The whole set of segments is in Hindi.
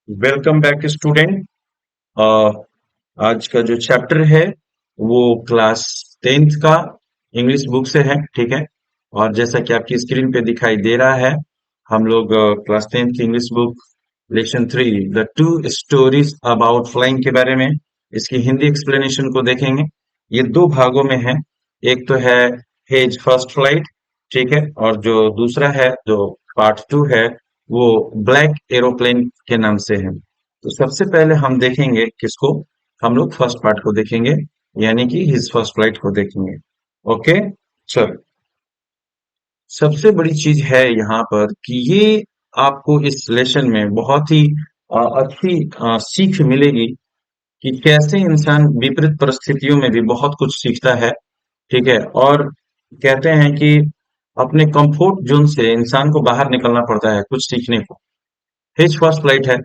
Welcome back student. आज का जो चैप्टर है वो क्लास 10th का इंग्लिश बुक से है। ठीक है। और जैसा कि आपकी स्क्रीन पे दिखाई दे रहा है, हम लोग क्लास 10th की English book lesson 3 the two stories about flying के बारे में इसकी हिंदी एक्सप्लेनेशन को देखेंगे। ये दो भागों में है। एक तो है हेज फर्स्ट फ्लाइट, ठीक है, और जो दूसरा है, जो पार्ट 2 है, वो ब्लैक एरोप्लेन के नाम से है। तो सबसे पहले हम देखेंगे किसको, हम लोग फर्स्ट पार्ट को देखेंगे, यानी कि हिज फर्स्ट फ्लाइट को देखेंगे। ओके। चल, सबसे बड़ी चीज है यहाँ पर कि ये आपको इस लेसन में बहुत ही अच्छी सीख मिलेगी कि कैसे इंसान विपरीत परिस्थितियों में भी बहुत कुछ सीखता है। ठीक है। और कहते हैं कि अपने कंफर्ट जोन से इंसान को बाहर निकलना पड़ता है कुछ सीखने को। हिज फर्स्ट फ्लाइट है।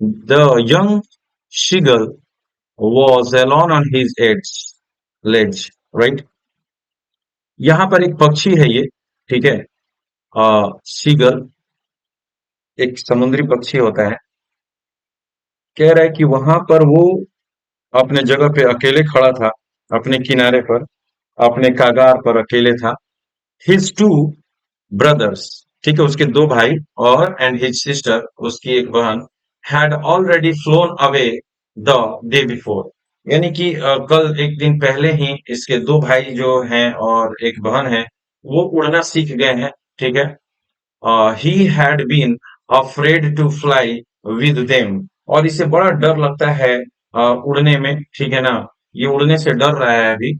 The young Seagull was alone on his ledge, right? यहाँ पर एक पक्षी है ये, ठीक है। सीगल एक समुद्री पक्षी होता है। कह रहा है कि वहां पर वो अपने जगह पे अकेले खड़ा था, अपने किनारे पर, अपने कागार पर अकेले था। हिज टू ब्रदर्स, ठीक है, उसके दो भाई, और एंड हिज सिस्टर, उसकी एक बहन, had already phloem away the day before, यानी कि कल एक दिन पहले ही इसके दो भाई जो हैं और एक बहन है, वो उड़ना सीख गए हैं। ठीक है। He had been afraid to fly with them, और इसे बड़ा डर लगता है उड़ने में, ठीक है ना। ये उड़ने से डर रहा है अभी।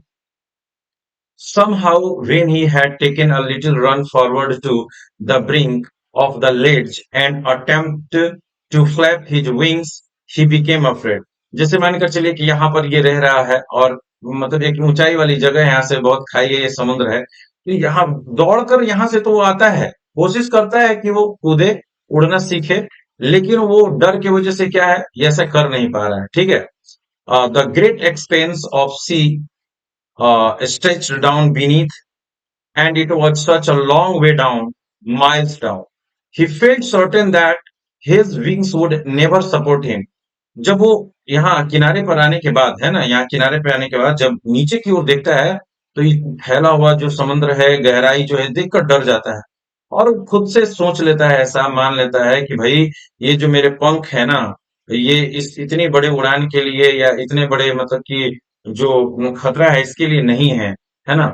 Somehow, when he had taken a little run forward to the brink of the ledge and attempted to flap his wings, he became afraid. जैसे मानकर चलिए कि यहाँ पर ये रह रहा है और मतलब एक ऊंचाई वाली जगह है, यहाँ से बहुत खाई है, ये समुद्र है, तो यहाँ दौड़कर यहाँ से तो वो आता है, कोशिश करता है कि वो कूदे, उड़ना सीखे, लेकिन वो डर की वजह से क्या है, ये ऐसा कर नहीं पा रहा है। ठीक है। The great expanse of sea stretched down beneath, and it was such a long way down, miles down. He felt certain that his wings would never support him. जब वो यहाँ किनारे पर आने के बाद, है ना, यहाँ किनारे पे आने के बाद जब नीचे की ओर देखता है, तो ये फैला हुआ जो समुद्र है, गहराई जो है, देखकर डर जाता है। और वो खुद से सोच लेता है, ऐसा मान लेता है कि भाई, ये जो मेरे पंख है ना, ये इस इतनी बड़े उड़ान के लिए, या इतने बड़े मतलब कि जो खतरा है इसके लिए नहीं है ना।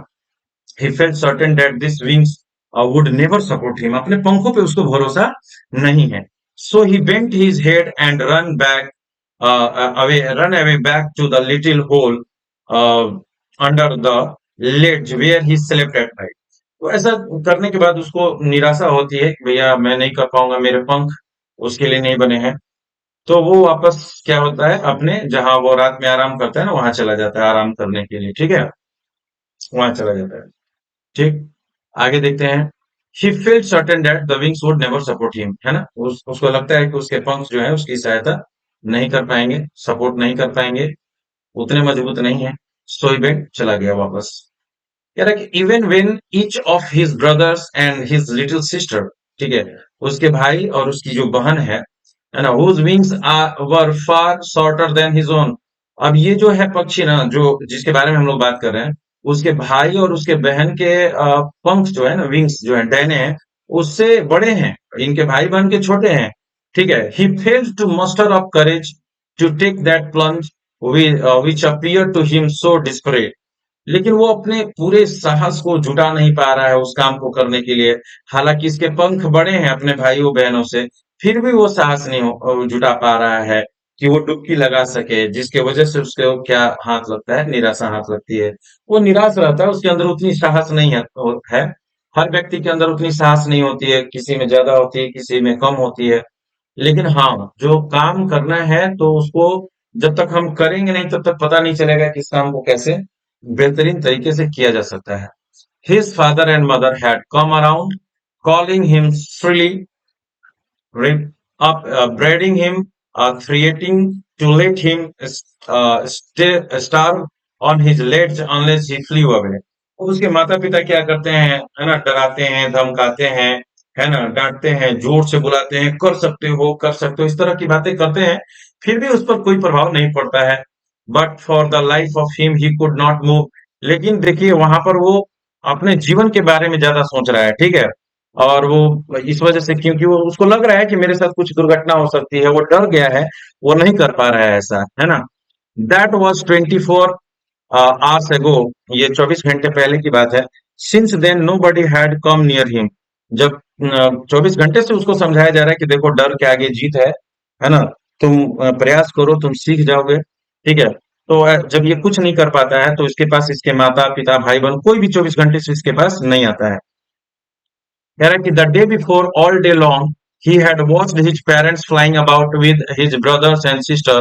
He felt certain that these wings would never support him. अपने पंखों पे उसको भरोसा नहीं है। So he bent his head and run away back to the little hole uh, under the ledge where he slept at night. तो ऐसा करने के बाद उसको निराशा होती है कि भैया मैं नहीं कर पाऊंगा, मेरे पंख उसके लिए नहीं बने हैं। तो वो वापस क्या होता है, अपने जहां वो रात में आराम करता है ना, वहां चला जाता है आराम करने के लिए। ठीक है। वहां चला जाता है। ठीक। आगे देखते हैं। He felt certain that the wings would never support him, है ना। उसको लगता है कि उसके पंख जो है उसकी सहायता नहीं कर पाएंगे, सपोर्ट नहीं कर पाएंगे, उतने मजबूत नहीं है। So he went, चला गया वापस। कह रहा है कि even when each of his brothers and his little sister, ठीक है, उसके भाई और उसकी जो बहन है ना, whose wings were far shorter than his own। अब ये जो है पक्षी ना, जो जिसके बारे में हम लोग बात कर रहे हैं, उसके भाई और उसके बहन के पंख जो है ना, विंग्स जो है, डैने हैं, उससे बड़े हैं, इनके भाई बहन के छोटे हैं। ठीक है। He failed to muster up courage to take that plunge which appeared to him so desperate। लेकिन वो अपने पूरे साहस को जुटा नहीं पा रहा है उस काम को करने के लिए। हालांकि इसके पंख बड़े हैं अपने भाइयों बहनों से, फिर भी वो साहस नहीं जुटा पा रहा है कि वो डुबकी लगा सके, जिसके वजह से उसके क्या हाथ लगता है, निराशा हाथ लगती है। वो निराश रहता है, उसके अंदर उतनी साहस नहीं है। हर व्यक्ति के अंदर उतनी साहस नहीं होती है, किसी में ज्यादा होती है, किसी में कम होती है। लेकिन हाँ, जो काम करना है तो उसको जब तक हम करेंगे नहीं, तब तक पता नहीं चलेगा कि इस काम को कैसे बेहतरीन तरीके से किया जा सकता है। His father and mother had come around, calling him freely, braiding him, threatening to let him starve on his legs unless he flew away। उसके माता पिता क्या करते हैं, है ना, डराते हैं, धमकाते हैं, है ना, डांटते हैं, जोर से बुलाते हैं, कर सकते हो, इस तरह की बातें करते हैं, फिर भी उस पर कोई प्रभाव नहीं पड़ता है। But for the life of him he could not move. लेकिन देखिए वहां पर वो अपने जीवन के बारे में ज्यादा सोच रहा है, ठीक है। और वो इस वजह से, क्योंकि वो उसको लग रहा है कि मेरे साथ कुछ दुर्घटना हो सकती है, वो डर गया है, वो नहीं कर पा रहा है ऐसा, है ना। दैट वॉज 24 आवर्स एगो, ये 24 घंटे पहले की बात है। Since then nobody had come near him. जब 24 घंटे से उसको समझाया जा रहा है कि देखो डर के आगे जीत है ना। तुम प्रयास करो, तुम सीख जाओगे, ठीक है। तो जब ये कुछ नहीं कर पाता है तो इसके पास इसके माता पिता भाई बहन कोई भी 24 घंटे से इसके पास नहीं आता है। कह रहा है कि the day before all day long he had watched his parents flying about with his brothers and sister,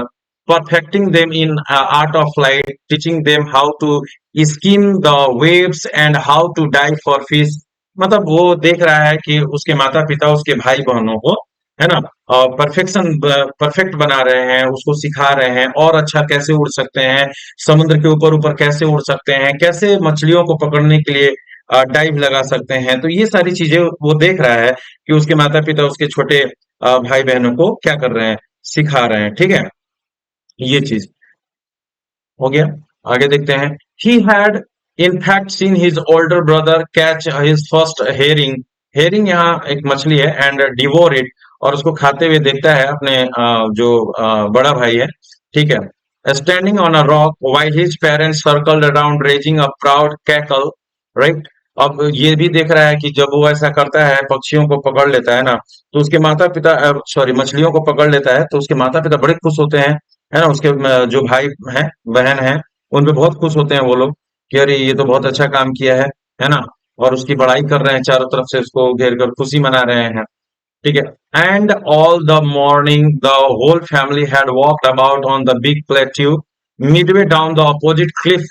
perfecting them in art of flight, teaching them how to skim the waves and how to dive for fish। मतलब वो देख रहा है कि उसके माता पिता उसके भाई बहनों को, है ना, परफेक्ट बना रहे हैं, उसको सिखा रहे हैं और अच्छा कैसे उड़ सकते हैं, समुद्र के ऊपर ऊपर कैसे उड़ सकते हैं, कैसे मछलियों को पकड़ने के लिए डाइव लगा सकते हैं। तो ये सारी चीजें वो देख रहा है कि उसके माता पिता उसके छोटे भाई बहनों को क्या कर रहे हैं, सिखा रहे हैं, ठीक है। ये चीज हो गया। आगे देखते हैं। He had in fact seen his older brother catch his first herring. Herring यहाँ एक मछली है, एंड डिवोर इट, और उसको खाते हुए देखता है अपने जो बड़ा भाई है, ठीक है। Standing on a rock while his parents circled around raising a proud cackle, right. अब ये भी देख रहा है कि जब वो ऐसा करता है, पक्षियों को पकड़ लेता है ना, तो उसके माता पिता, सॉरी, मछलियों को पकड़ लेता है तो उसके माता पिता बड़े खुश होते हैं, है ना। उसके जो भाई हैं, बहन हैं, उन पे बहुत खुश होते हैं वो लोग कि अरे ये तो बहुत अच्छा काम किया है ना। और उसकी बड़ाई कर रहे हैं, चारों तरफ से उसको घेर कर खुशी मना रहे हैं, ठीक है। And all the morning the whole family had walked about on the big plateau midway down the opposite cliff,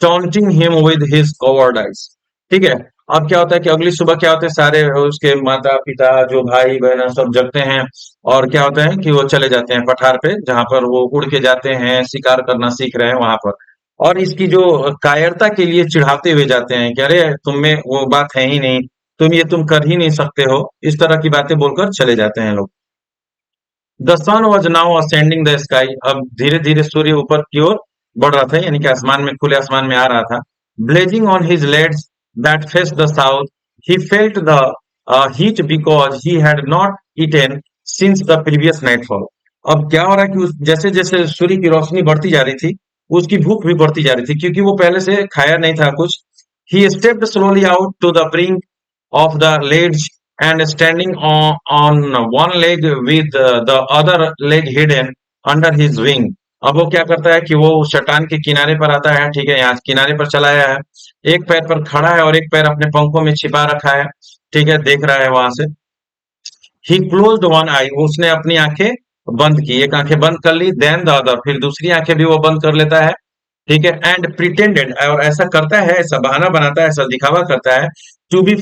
taunting him with his cowardice, ठीक है। अब क्या होता है कि अगली सुबह क्या होता है, सारे उसके माता पिता जो भाई बहन सब जगते हैं, और क्या होता है कि वो चले जाते हैं पठार पे, जहां पर वो उड़ के जाते हैं, शिकार करना सीख रहे हैं वहां पर। और इसकी जो कायरता के लिए चिढ़ाते हुए जाते हैं कि अरे तुम में वो बात है ही नहीं, तुम कर ही नहीं सकते हो, इस तरह की बातें बोलकर चले जाते हैं लोग। The sun was now ascending the sky. अब धीरे धीरे सूर्य ऊपर की ओर बढ़ रहा था, यानी कि आसमान में, खुले आसमान में आ रहा था। Blazing on his leads that face the south, he felt the heat because he had not eaten since the previous nightfall. अब क्या हो रहा है कि जैसे जैसे सूर्य की रोशनी बढ़ती जा रही थी, उसकी भूख भी बढ़ती जा रही थी, क्योंकि वो पहले से खाया नहीं था कुछ। He stepped slowly out to the brink of the ledge and standing on one leg with the other leg hidden under his wing। अब वो क्या करता है कि वो उस चट्टान के किनारे पर आता है, ठीक है, यहाँ किनारे पर चला आया है, एक पैर पर खड़ा है और एक पैर अपने पंखों में छिपा रखा है, ठीक है, देख रहा है वहां से। ही क्लोज्ड वन आई, उसने अपनी आंखें बंद की, एक आंखें बंद कर ली, देन द अदर, फिर दूसरी आंखें भी वो बंद कर लेता है, ठीक है। एंड प्रिटेंडेड, और ऐसा करता है, ऐसा बहाना बनाता है, ऐसा दिखावा करता है, टू बी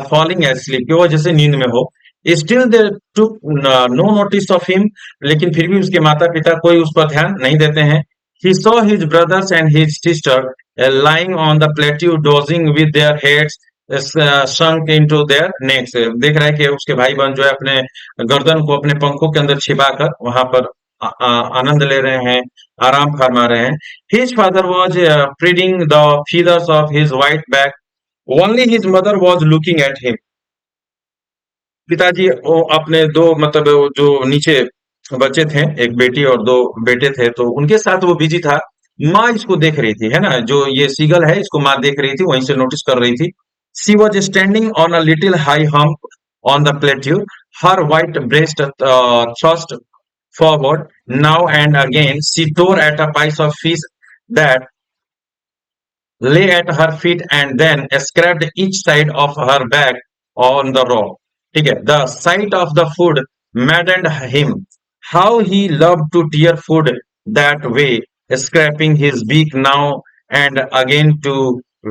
फॉलिंग एस्लीप, कि वो जैसे नींद में हो। Still they took no notice of him, लेकिन फिर भी उसके माता पिता कोई उस पर ध्यान नहीं देते हैं। He saw his brothers and his sister lying on the plateau dozing with their heads sunk into their necks। देख रहा है कि उसके भाई बहन जो है अपने गर्दन को अपने पंखों के अंदर छिपाकर वहां पर आनंद ले रहे हैं, आराम फरमा रहे हैं। His father was feeding the feathers of his white back, only his mother was looking at him। पिताजी वो अपने दो, मतलब वो जो नीचे बच्चे थे, एक बेटी और दो बेटे थे, तो उनके साथ वो बिजी था। माँ इसको देख रही थी, है ना, जो ये सीगल है इसको माँ देख रही थी, वहीं से नोटिस कर रही थी। She was standing on a little high hump on the plateau, her white breast thrust forward। Now and again she tore at a piece of fish that lay at her feet and then scraped each side of her back on the rock, ठीक है। The sight of the food maddened him। How he loved to tear food that way, scraping his beak now and again to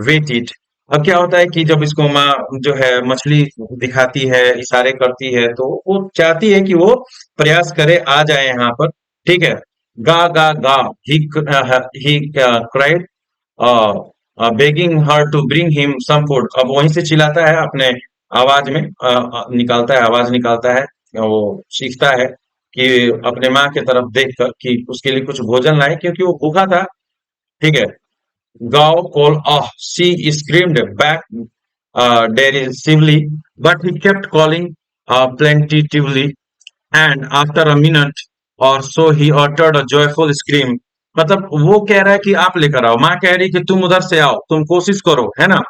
wet it। अब क्या होता है कि जब इसको माँ जो है मछली दिखाती है, इशारे करती है, तो वो चाहती है कि वो प्रयास करे, आ जाए यहाँ पर, ठीक है। Ga ga ga, he cried, begging her to bring him some food. अब वहीं से चिल्लाता है अपने आवाज में निकालता है, आवाज निकालता है। वो सीखता है कि अपने माँ की तरफ देखकर कि उसके लिए कुछ भोजन लाए, क्योंकि वो भूखा था। ठीक है। गाओ call she screamed back derisively, but he kept calling plaintively, and after a minute or so he uttered a joyful scream। मतलब वो कह रहा है कि आप लेकर आओ, माँ कह रही है कि तुम उधर से आओ, तुम कोशिश करो, है ना।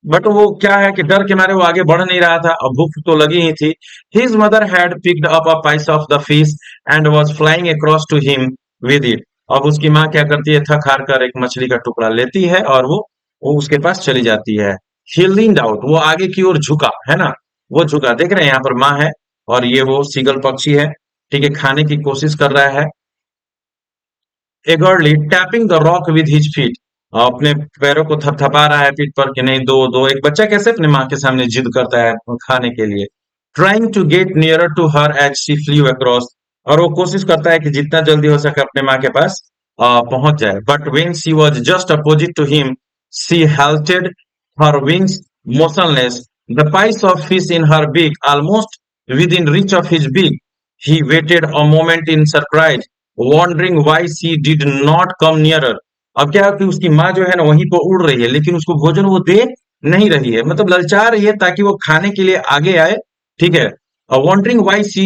बट वो क्या है कि डर के मारे वो आगे बढ़ नहीं रहा था, और भूख तो लगी ही थी। His mother had picked up a piece of the fish and was flying across to him with it. अब उसकी माँ क्या करती है, थक हार कर एक मछली का टुकड़ा लेती है और वो उसके पास चली जाती है। ही लीन्ड आउट, वो आगे की ओर झुका, है ना। वो झुका, देख रहे हैं यहाँ पर माँ है और ये वो सीगल पक्षी है। ठीक है, खाने की कोशिश कर रहा है। eagerly tapping the rock with his feet। अपने पैरों को थपथपा रहा है पीठ पर कि नहीं, दो दो। एक बच्चा कैसे अपने माँ के सामने जिद करता है खाने के लिए। trying to get nearer to her as she flew across। और वो कोशिश करता है कि जितना जल्दी हो सके अपने माँ के पास पहुंच जाए। but when she was just opposite to him she halted, her wings motionless, the piece of fish in her beak almost within reach of his beak। He waited a moment in surprise, wondering why she did not come nearer। अब क्या है कि उसकी माँ जो है ना वहीं पर उड़ रही है, लेकिन उसको भोजन वो दे नहीं रही है, मतलब ललचा रही है ताकि वो खाने के लिए आगे आए। ठीक है। Wondering why she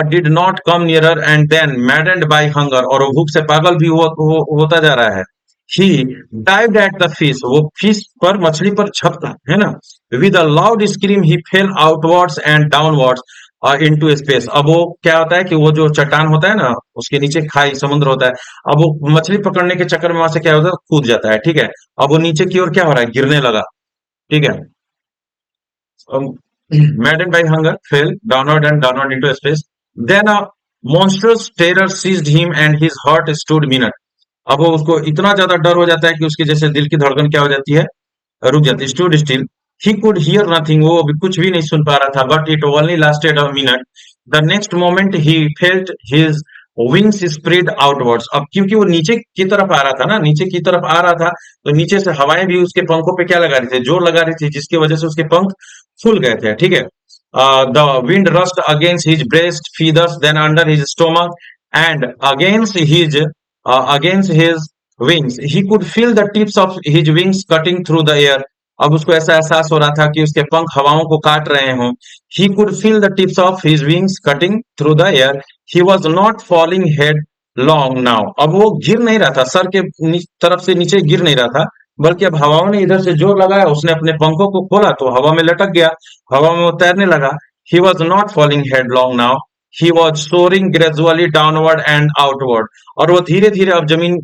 did not come nearer and then maddened by hunger, और वो भूख से पागल भी होता जा रहा है। ही डाइव्ड एट द फिश, वो फिश पर, मछली पर झपटा, है ना। With a loud scream he fail outwards and downwards into space. अब वो क्या होता है कि वो जो चट्टान होता है ना, उसके नीचे खाई समुद्र होता है। अब वो मछली पकड़ने के चक्कर में वहां से क्या होता है, कूद जाता है। ठीक है। अब वो नीचे की ओर क्या हो रहा है, गिरने लगा। ठीक है। maddened by hunger, fell downward into space. Then a monstrous terror seized him and his heart stood minute। अब वो उसको इतना ज्यादा डर हो जाता है कि उसके जैसे दिल की धड़कन क्या हो जाती है, रुक जाती है, stood still. He could hear nothing, वो अभी कुछ भी नहीं सुन पा रहा था। But it only lasted a minute, the next moment he felt his wings spread outwards. अब क्योंकि वो नीचे की तरफ आ रहा था ना, नीचे की तरफ आ रहा था, तो नीचे से हवाएं भी उसके पंखों पे क्या लगा रही थी, जोर लगा रही थी, जिसकी वजह से उसके पंख फूल गए थे। ठीक है। The wind rushed against his breast feathers then under his stomach and against his wings he could feel the tips of his wings cutting through the air। अब उसको ऐसा एहसास हो रहा था कि उसके पंख हवाओं को काट रहे हों। he could feel the tips of his wings cutting through the air। he was not falling headlong now। अब वो गिर नहीं रहा था, सर के तरफ से नीचे गिर नहीं रहा था, बल्कि अब हवाओं ने इधर से जोर लगाया, उसने अपने पंखों को खोला तो हवा में लटक गया, हवा में वो तैरने लगा। he was not falling headlong now, he was soaring gradually downward and outward। और वो धीरे धीरे अब जमीन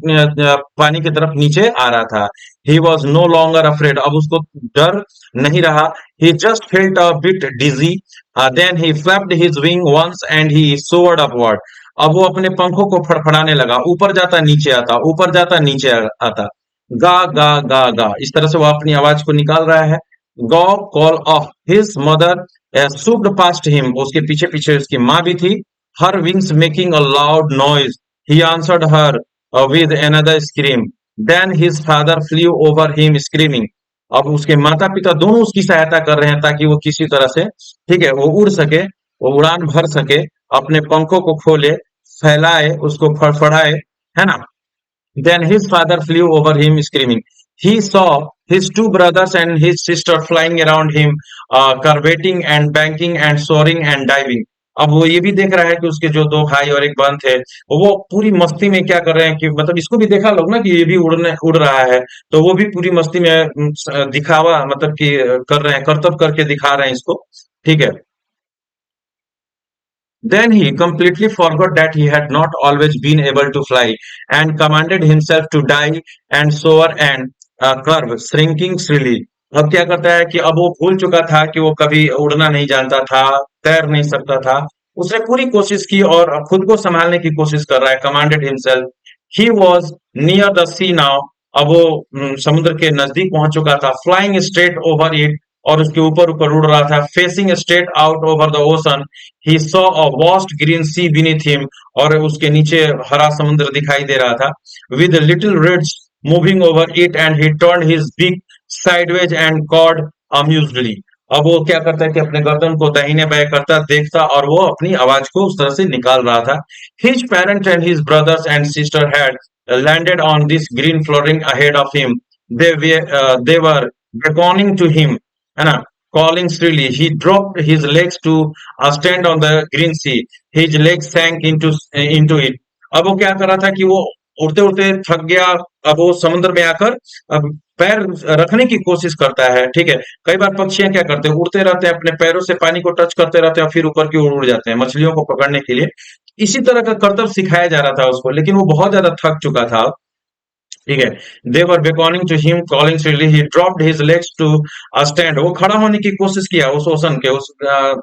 पानी की तरफ नीचे आ रहा था। he was no longer afraid, अब उसको डर नहीं रहा। he just felt a bit dizzy, then he flapped his wing once and he soared upward। अब वो अपने पंखों को फड़फड़ाने लगा, ऊपर जाता नीचे आता, ऊपर जाता नीचे आता। गा गा गा गा, इस तरह से वो अपनी आवाज को निकाल रहा है। गॉ call of his mother swooped past him, उसके पीछे पीछे उसकी माँ भी थी। her wings making a loud noise, he answered her with another scream। then his father flew over him screaming। अब उसके माता पिता दोनों उसकी सहायता कर रहे हैं ताकि वो किसी तरह से, ठीक है, वो उड़ सके, वो उड़ान भर सके, अपने पंखों को खोले, फैलाए, उसको फड़फड़ाए, है ना। then his father flew over him screaming। He saw his two brothers and his sister flying around him, curveting and banking and soaring and diving। अब वो ये भी देख रहा है कि उसके जो दो भाई और एक बहन थे, वो पूरी मस्ती में क्या कर रहे हैं कि मतलब इसको भी देखा लोग ना कि ये भी उड़ रहा है, तो वो भी पूरी मस्ती में दिखावा मतलब कि कर रहे हैं, करतब करके दिखा रहे हैं इसको। ठीक है। Then he completely forgot that he had not always been able to fly, and commanded himself to dive and soar and curve, shrinking shrilly। अब क्या करता है कि अब वो भूल चुका था कि वो कभी उड़ना नहीं जानता था, तैर नहीं सकता था। उसने पूरी कोशिश की और खुद को संभालने की कोशिश कर रहा है। Commanded himself, he was near the sea now. अब वो समुद्र के नजदीक पहुंच चुका था। फ्लाइंग स्ट्रेट ओवर इट, और उसके ऊपर ऊपर उड़ रहा था। Facing straight out over the ocean, he saw a vast green sea beneath him। और उसके नीचे हरा समुद्र दिखाई दे रहा था। with little reeds moving over it and he turned his beak sideways and cawed amusedly। अब वो क्या करता है कि अपने गर्दन को दाहिने बाएं करता देखता और वो अपनी आवाज को उस तरह से निकाल रहा था। His parents and his brothers and sister had landed on this green flooring ahead of him. They were beckoning to him, है ना, calling shrilly. He dropped his legs to stand on the green sea. His legs sank into it. अब वो क्या कर रहा था कि वो उड़ते उड़ते थक गया। अब वो समुद्र में आकर अब पैर रखने की कोशिश करता है, ठीक है। कई बार पक्षियां क्या करते हैं, उड़ते रहते हैं, अपने पैरों से पानी को टच करते रहते हैं और फिर ऊपर की ओर उड़ जाते हैं मछलियों को पकड़ने के लिए। इसी तरह का करतब सिखाया जा रहा था उसको, लेकिन वो बहुत ज्यादा थक चुका था, ठीक है। दे वर beckoning to him, calling shrilly. He dropped his legs to stand. वो खड़ा होने की कोशिश किया उस ओशन के उस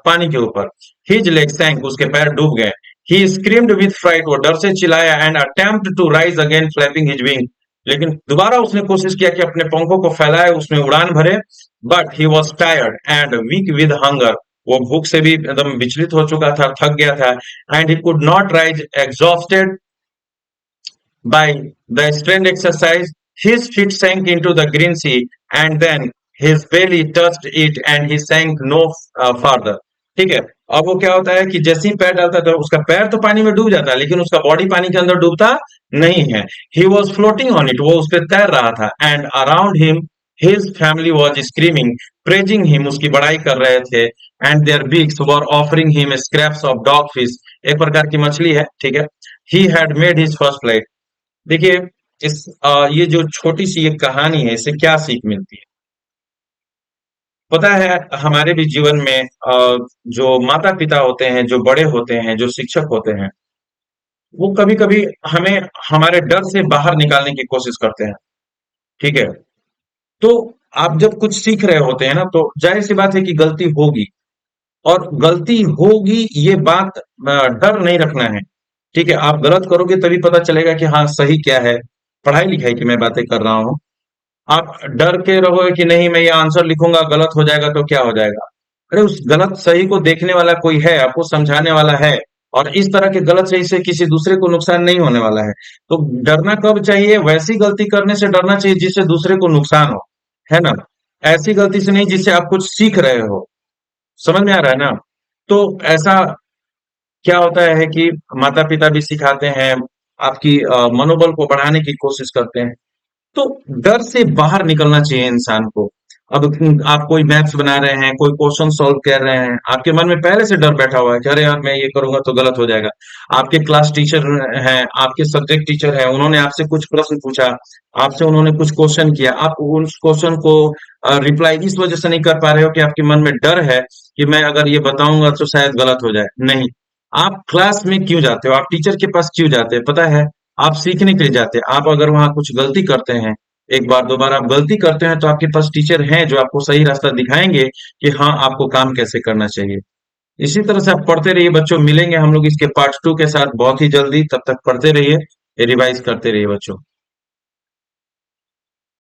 पानी के ऊपर। His legs sank, उसके पैर डूब गए। He screamed with fright, वो डर से चिल्लाया, and attempted to rise again, flapping his wings. लेकिन दोबारा उसने कोशिश किया कि अपने पंखों को फैलाए, उसमें उड़ान भरे। But he was tired and weak with hunger. वो भूख से भी एकदम विचलित हो चुका था, थक गया था। And he could not rise, exhausted by the strength exercise, his feet sank into the green sea, and then his belly touched it, and he sank no farther. ठीक है। अब वो क्या होता है कि जैसे ही पैर डालता था, उसका पैर तो पानी में डूब जाता है, लेकिन उसका बॉडी पानी के अंदर डूबता नहीं है। He was floating on it, वो उस पर तैर रहा था। And around him his family was screaming, praising him, उसकी बड़ाई कर रहे थे। And their beaks were offering him scraps of dogfish, एक प्रकार की मछली है, ठीक है। He had made his first flight. देखिए, ये जो छोटी सी एक कहानी है, इससे क्या सीख मिलती है? पता है, हमारे भी जीवन में जो माता पिता होते हैं, जो बड़े होते हैं, जो शिक्षक होते हैं, वो कभी कभी हमें हमारे डर से बाहर निकालने की कोशिश करते हैं, ठीक है। तो आप जब कुछ सीख रहे होते हैं ना, तो जाहिर सी बात है कि गलती होगी, और गलती होगी ये बात डर नहीं रखना है, ठीक है। आप गलत करोगे तभी पता चलेगा कि हाँ सही क्या है। पढ़ाई लिखाई की मैं बातें कर रहा हूँ। आप डर के रहोगे कि नहीं मैं ये आंसर लिखूंगा, गलत हो जाएगा तो क्या हो जाएगा। अरे उस गलत सही को देखने वाला कोई है, आपको समझाने वाला है, और इस तरह के गलत सही से किसी दूसरे को नुकसान नहीं होने वाला है। तो डरना कब चाहिए? वैसी गलती करने से डरना चाहिए जिससे दूसरे को नुकसान हो, है ना। ऐसी गलती से नहीं जिससे आप कुछ सीख रहे हो। समझ में आ रहा है ना। तो ऐसा क्या होता है कि माता पिता भी सिखाते हैं, आपकी मनोबल को बढ़ाने की कोशिश करते हैं। तो डर से बाहर निकलना चाहिए इंसान को। अब आप कोई मैथ्स बना रहे हैं, कोई क्वेश्चन सॉल्व कर रहे हैं, आपके मन में पहले से डर बैठा हुआ है कि अरे यार मैं ये करूंगा तो गलत हो जाएगा। आपके क्लास टीचर हैं, आपके सब्जेक्ट टीचर हैं, उन्होंने आपसे कुछ प्रश्न पूछा, आपसे उन्होंने कुछ क्वेश्चन किया, आप उस क्वेश्चन को रिप्लाई इस वजह से नहीं कर पा रहे हो कि आपके मन में डर है कि मैं अगर ये बताऊंगा तो शायद गलत हो जाए। नहीं, आप क्लास में क्यों जाते हो, आप टीचर के पास क्यों जाते हैं पता है? आप सीखने के लिए जाते हैं। आप अगर वहां कुछ गलती करते हैं, एक बार दो बार आप गलती करते हैं, तो आपके पास टीचर हैं जो आपको सही रास्ता दिखाएंगे कि हाँ आपको काम कैसे करना चाहिए। इसी तरह से आप पढ़ते रहिए बच्चों, मिलेंगे हम लोग इसके पार्ट 2 के साथ बहुत ही जल्दी। तब तक पढ़ते रहिए, रिवाइज करते रहिए बच्चों।